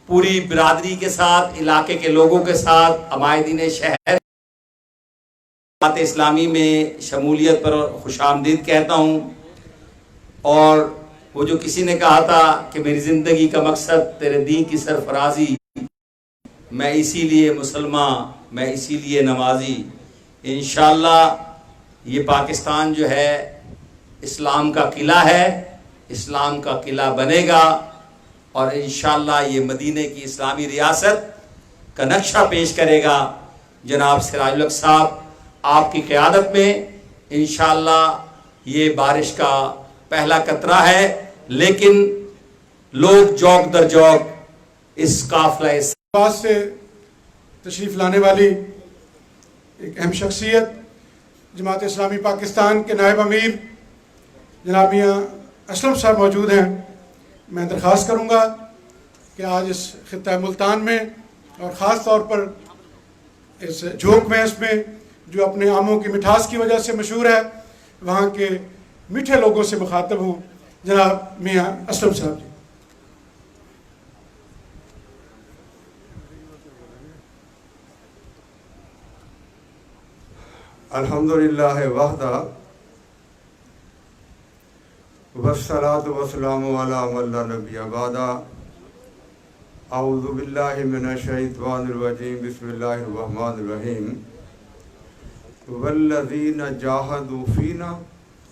پوری برادری کے ساتھ، علاقے کے لوگوں کے ساتھ، عمائدین شہر جماعت اسلامی میں شمولیت پر خوش آمدید کہتا ہوں۔ اور وہ جو کسی نے کہا تھا کہ میری زندگی کا مقصد تیرے دین کی سرفرازی، میں اسی لیے مسلمان، میں اسی لیے نمازی، انشاءاللہ یہ پاکستان جو ہے اسلام کا قلعہ ہے، اسلام کا قلعہ بنے گا، اور انشاءاللہ یہ مدینہ کی اسلامی ریاست کا نقشہ پیش کرے گا جناب سراج الحق صاحب آپ کی قیادت میں۔ انشاءاللہ یہ بارش کا پہلا قطرہ ہے، لیکن لوگ جوک در جوک اس قافلہ پاس سے تشریف لانے والی ایک اہم شخصیت جماعت اسلامی پاکستان کے نائب امیر جناب میاں اسلم صاحب موجود ہیں۔ میں درخواست کروں گا کہ آج اس خطہ ملتان میں اور خاص طور پر اس جھوک محض میں جو اپنے آموں کی مٹھاس کی وجہ سے مشہور ہے، وہاں کے میٹھے لوگوں سے مخاطب ہوں جناب میاں اسلم صاحب جی۔ الحمدللہ وحدہ والصلاة والسلام علی من لا نبی بعدہ۔ اعوذ باللہ من الشیطان الرجیم، بسم اللہ الرحمن الرحیم۔ والذین جاہدوا فینا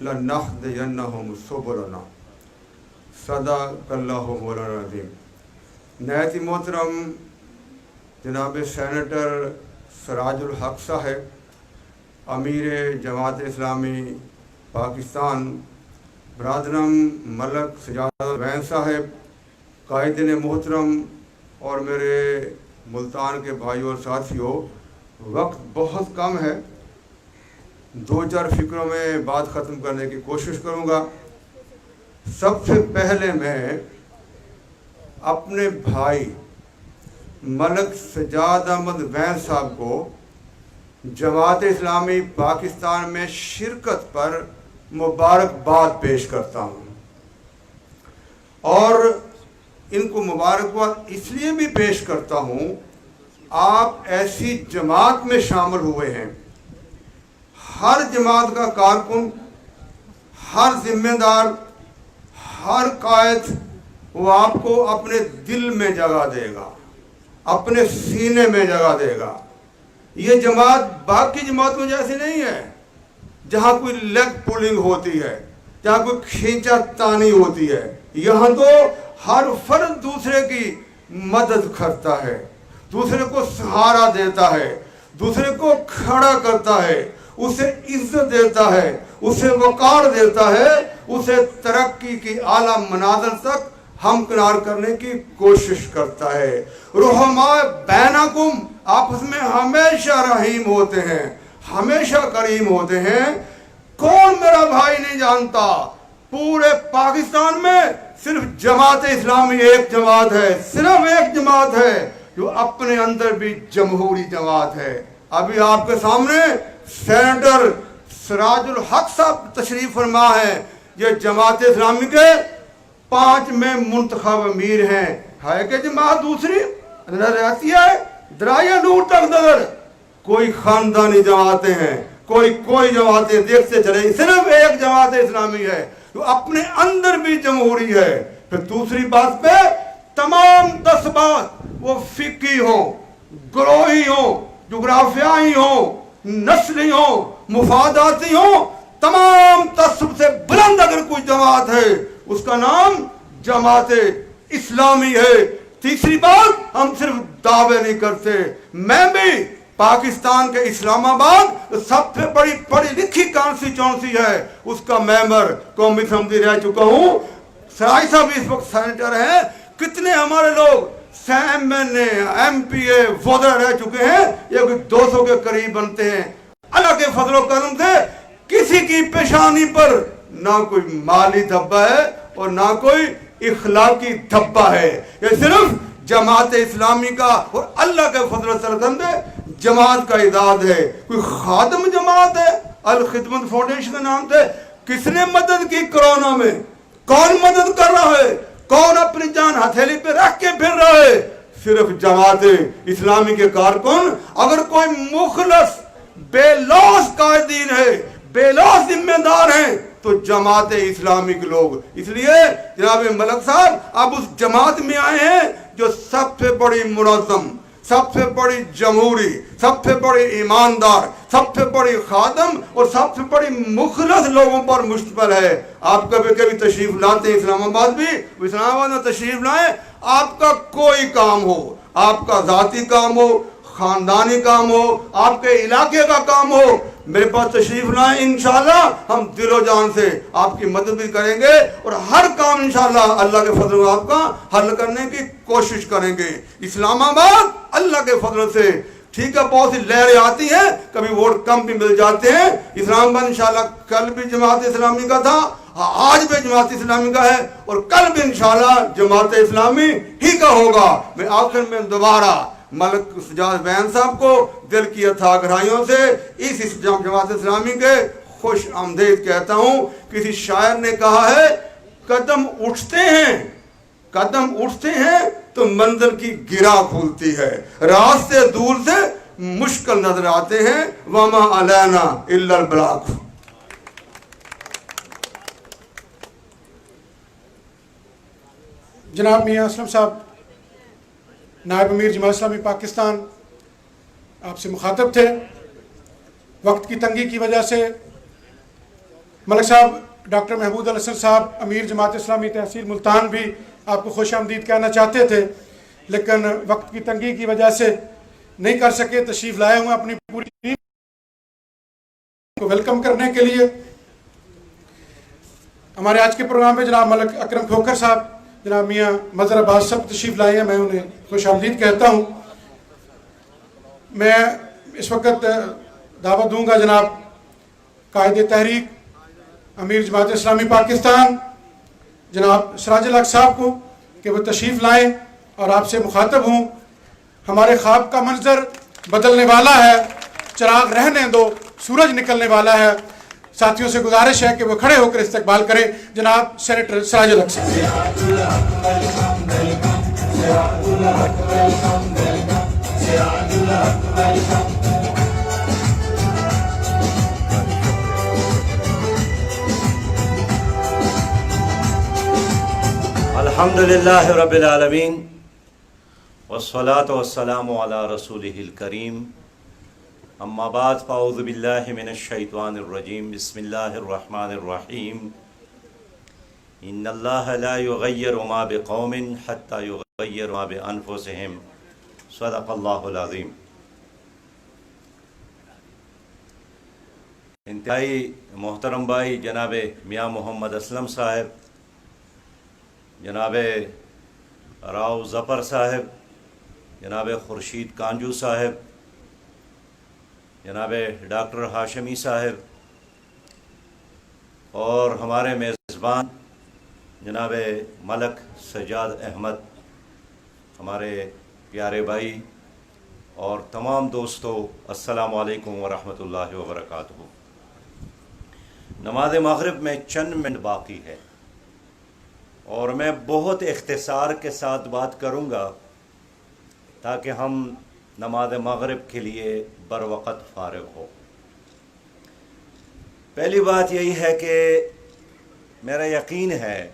لنہدینہم سبلنا، صدق اللہ مولانا العظیم۔ نہایت ہی محترم جناب سینیٹر سراج الحق صاحب، امیر جماعت اسلامی پاکستان، برادرم ملک سجاد وین صاحب، قائدین محترم اور میرے ملتان کے بھائیوں اور ساتھیوں، وقت بہت کم ہے، دو چار فکروں میں بات ختم کرنے کی کوشش کروں گا۔ سب سے پہلے میں اپنے بھائی ملک سجاد احمد وین صاحب کو جماعت اسلامی پاکستان میں شرکت پر مبارکباد پیش کرتا ہوں، اور ان کو مبارکباد اس لیے بھی پیش کرتا ہوں، آپ ایسی جماعت میں شامل ہوئے ہیں، ہر جماعت کا کارکن، ہر ذمہ دار، ہر قائد وہ آپ کو اپنے دل میں جگہ دے گا، اپنے سینے میں جگہ دے گا۔ یہ جماعت باقی جماعتوں جیسی نہیں ہے جہاں کوئی لیگ پولنگ ہوتی ہے، جہاں کوئی کھینچا تانی ہوتی ہے۔ یہاں تو ہر فرد دوسرے کی مدد کرتا ہے، دوسرے کو سہارا دیتا ہے، دوسرے کو کھڑا کرتا ہے، اسے عزت دیتا ہے، اسے وقار دیتا ہے، اسے ترقی کی اعلیٰ منازل تک ہمکنار کرنے کی کوشش کرتا ہے۔ رحماء بینکم، آپس میں ہمیشہ رحیم ہوتے ہیں، ہمیشہ کریم ہوتے ہیں۔ کون میرا بھائی نہیں جانتا، پورے پاکستان میں صرف جماعت اسلامی ایک جماعت ہے، صرف ایک جماعت ہے جو اپنے اندر بھی جمہوری جماعت ہے۔ ابھی آپ کے سامنے سینیٹر سراج الحق صاحب تشریف فرما ہے، یہ جماعت اسلامی کے 5 میں منتخب امیر ہیں۔ ہے کہ جماعت دوسری رہتی ہے درائے نور تک نظر، کوئی خاندانی جماعتیں ہیں، کوئی جماعتیں دیکھتے چلے، صرف ایک جماعت اسلامی ہے جو اپنے اندر بھی جمہوری ہے۔ پھر دوسری بات پہ تمام تعصبات، وہ فقہی ہوں، گروہی ہوں، جغرافیائی ہوں، نسلی ہوں، مفاداتی ہوں، تمام تعصب سے بلند اگر کوئی جماعت ہے اس کا نام جماعت اسلامی ہے۔ تیسری بات، ہم صرف دعوے نہیں کرتے، میں بھی پاکستان کے اسلام آباد سب سے بڑی پڑھی لکھی کانسٹیچوئنسی ہے، اس کا ممبر قومی اسمبلی رہ چکا ہوں۔ سراج صاحب اس وقت سینیٹر ہیں، کتنے ہمارے لوگ ایم پی اے وزیر رہ چکے ہیں، یہ کوئی 200 کے قریب بنتے ہیں۔ اللہ کے فضل و کرم سے کسی کی پیشانی پر نہ کوئی مالی دھبا ہے اور نہ کوئی اخلاقی دھبا ہے، یہ صرف جماعت اسلامی کا اور اللہ کے فضل و کرم سے جماعت کا اعداد ہے۔ کوئی خادم جماعت ہے الخدمت فاؤنڈیشن کے نام سے، کس نے مدد کی کرونا میں؟ کون مدد کر رہا ہے؟ کون اپنی جان ہتھیلی پہ رکھ کے پھر رہا ہے؟ صرف جماعت اسلامی کے کارکن اگر کوئی مخلص بے لوث قائدین ہے، بے لوث ذمہ دار ہیں تو جماعت اسلامی کے لوگ. اس لیے جناب ملک صاحب اب اس جماعت میں آئے ہیں جو سب سے بڑی منظم، سب سے بڑی جمہوری، سب سے بڑی ایماندار، سب سے بڑی خادم اور سب سے بڑی مخلص لوگوں پر مشتمل ہے. آپ کبھی کبھی تشریف لاتے ہیں اسلام آباد بھی، اسلام آباد میں تشریف لائیں. آپ کا کوئی کام ہو، آپ کا ذاتی کام ہو، خاندانی کام ہو، آپ کے علاقے کا کام ہو، میرے پاس تشریف لائیں. انشاءاللہ ہم دل و جان سے آپ کی مدد بھی کریں گے اور ہر کام انشاءاللہ اللہ کے فضل سے آپ کا حل کرنے کی کوشش کریں گے. اسلام آباد اللہ کے فضل سے ٹھیک ہے، بہت سی لہریں آتی ہیں، کبھی ووٹ کم بھی مل جاتے ہیں. اسلام آباد انشاءاللہ کل بھی جماعت اسلامی کا تھا، آج بھی جماعت اسلامی کا ہے اور کل بھی انشاءاللہ جماعت اسلامی ہی کا ہوگا. میں آخر میں دوبارہ ملک سجاد بین صاحب کو دل کی اتھا گہرائیوں سے اس جماعت اسلامی کے خوش آمدید کہتا ہوں. کسی شاعر نے کہا ہے قدم اٹھتے ہیں تو منزل کی گرا کھلتی ہے، راستے دور سے مشکل نظر آتے ہیں، وما علینا الا البلاغ. جناب میاں اسلم صاحب نائب امیر جماعت اسلامی پاکستان آپ سے مخاطب تھے. وقت کی تنگی کی وجہ سے ملک صاحب ڈاکٹر محمود الحسن صاحب امیر جماعت اسلامی تحصیل ملتان بھی آپ کو خوش آمدید کہنا چاہتے تھے، لیکن وقت کی تنگی کی وجہ سے نہیں کر سکے. تشریف لائے ہوئے اپنی پوری ٹیم کو ویلکم کرنے کے لیے. ہمارے آج کے پروگرام میں جناب ملک اکرم کھوکھر صاحب، جناب میاں مظہر عباس سب تشریف لائے ہیں، میں انہیں خوش آمدید کہتا ہوں. میں اس وقت دعوت دوں گا جناب قائد تحریک امیر جماعت اسلامی پاکستان جناب سراج الحق صاحب کو کہ وہ تشریف لائیں اور آپ سے مخاطب ہوں. ہمارے خواب کا منظر بدلنے والا ہے، چراغ رہنے دو، سورج نکلنے والا ہے. ساتھیوں سے گزارش ہے کہ وہ کھڑے ہو کر استقبال کریں جناب سینیٹر سراج الحق صاحب. الحمدللہ رب العالمین والصلاة والسلام علی رسولہ الکریم. اما بعد فاعوذ باللہ من الشیطان الرجیم. بسم اللہ الرحمن الرحیم. ان اللہ لا یغیر ما بقوم حتی یغیر ما بانفسہم. صدق اللہ العظیم. انتہائی محترم بھائی جناب میاں محمد اسلم صاحب، جناب راؤ ظفر صاحب، جناب خورشید کانجو صاحب، جناب ڈاکٹر ہاشمی صاحب اور ہمارے میزبان جناب ملک سجاد احمد، ہمارے پیارے بھائی اور تمام دوستوں، السلام علیکم ورحمۃ اللہ وبرکاتہ. نماز مغرب میں چند منٹ باقی ہے اور میں بہت اختصار کے ساتھ بات کروں گا تاکہ ہم نماز مغرب کے لیے بر وقت فارغ ہو. پہلی بات یہی ہے کہ میرا یقین ہے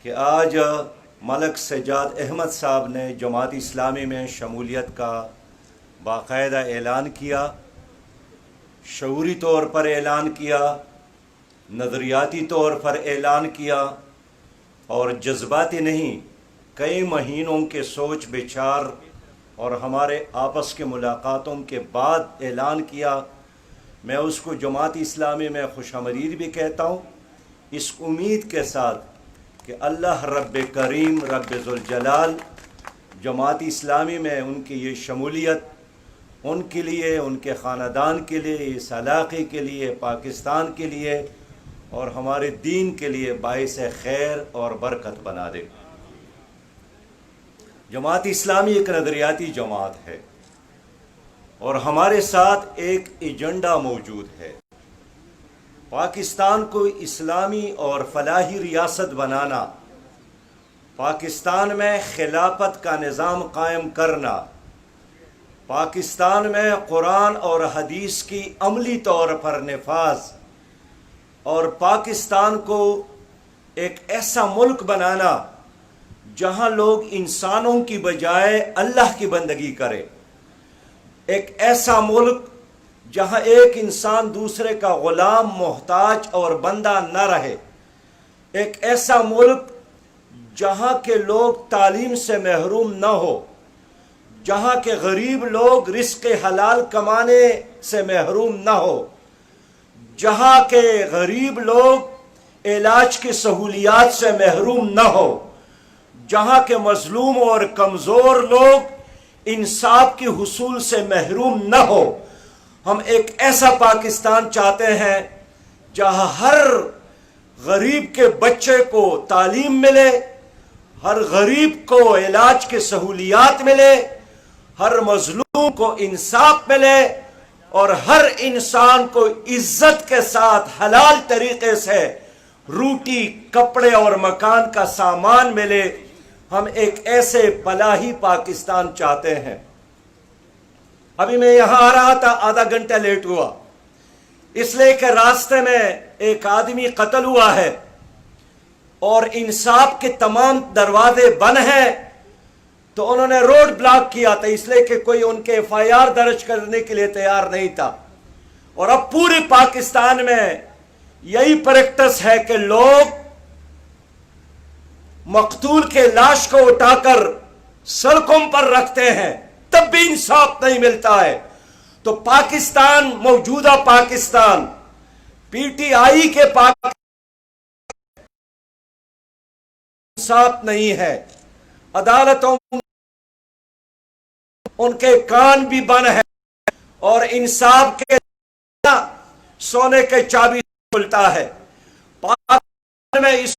کہ آج ملک سجاد احمد صاحب نے جماعت اسلامی میں شمولیت کا باقاعدہ اعلان کیا، شعوری طور پر اعلان کیا، نظریاتی طور پر اعلان کیا اور جذباتی نہیں، کئی مہینوں کے سوچ بچار اور ہمارے آپس کے ملاقاتوں کے بعد اعلان کیا. میں اس کو جماعت اسلامی میں خوش آمدید بھی کہتا ہوں، اس امید کے ساتھ کہ اللہ رب کریم رب ذوالجلال جماعت اسلامی میں ان کی یہ شمولیت ان کے لیے، ان کے خاندان کے لیے، اس علاقے کے لیے، پاکستان کے لیے اور ہمارے دین کے لیے باعث خیر اور برکت بنا دے. جماعت اسلامی ایک نظریاتی جماعت ہے اور ہمارے ساتھ ایک ایجنڈا موجود ہے. پاکستان کو اسلامی اور فلاحی ریاست بنانا پاکستان میں خلافت کا نظام قائم کرنا، پاکستان میں قرآن اور حدیث کی عملی طور پر نفاذ، اور پاکستان کو ایک ایسا ملک بنانا جہاں لوگ انسانوں کی بجائے اللہ کی بندگی کرے، ایک ایسا ملک جہاں ایک انسان دوسرے کا غلام، محتاج اور بندہ نہ رہے، ایک ایسا ملک جہاں کے لوگ تعلیم سے محروم نہ ہو، جہاں کے غریب لوگ رزق حلال کمانے سے محروم نہ ہو، جہاں کے غریب لوگ علاج کی سہولیات سے محروم نہ ہو، جہاں کے مظلوم اور کمزور لوگ انصاف کی حصول سے محروم نہ ہو۔ ہم ایک ایسا پاکستان چاہتے ہیں جہاں ہر غریب کے بچے کو تعلیم ملے، ہر غریب کو علاج کی سہولیات ملے، ہر مظلوم کو انصاف ملے، اور ہر انسان کو عزت کے ساتھ حلال طریقے سے روٹی، کپڑے اور مکان کا سامان ملے۔ ہم ایک ایسے فلاحی پاکستان چاہتے ہیں۔ ابھی میں یہاں آ رہا تھا، آدھا گھنٹہ لیٹ ہوا، اس لیے کہ راستے میں ایک آدمی قتل ہوا ہے اور انصاف کے تمام دروازے بند ہیں، تو انہوں نے روڈ بلاک کیا تھا، اس لیے کہ کوئی ان کے FIR درج کرنے کے لیے تیار نہیں تھا۔ اور اب پورے پاکستان میں یہی پریکٹس ہے کہ لوگ مقتول کے لاش کو اٹھا کر سڑکوں پر رکھتے ہیں، تب بھی انصاف نہیں ملتا ہے۔ تو پاکستان، موجودہ پاکستان، PTI کے انصاف نہیں ہے، عدالتوں ان کے کان بھی بند ہیں، اور انصاف کے سونے کے چابی کھلتا ہے۔ پاکستان میں اس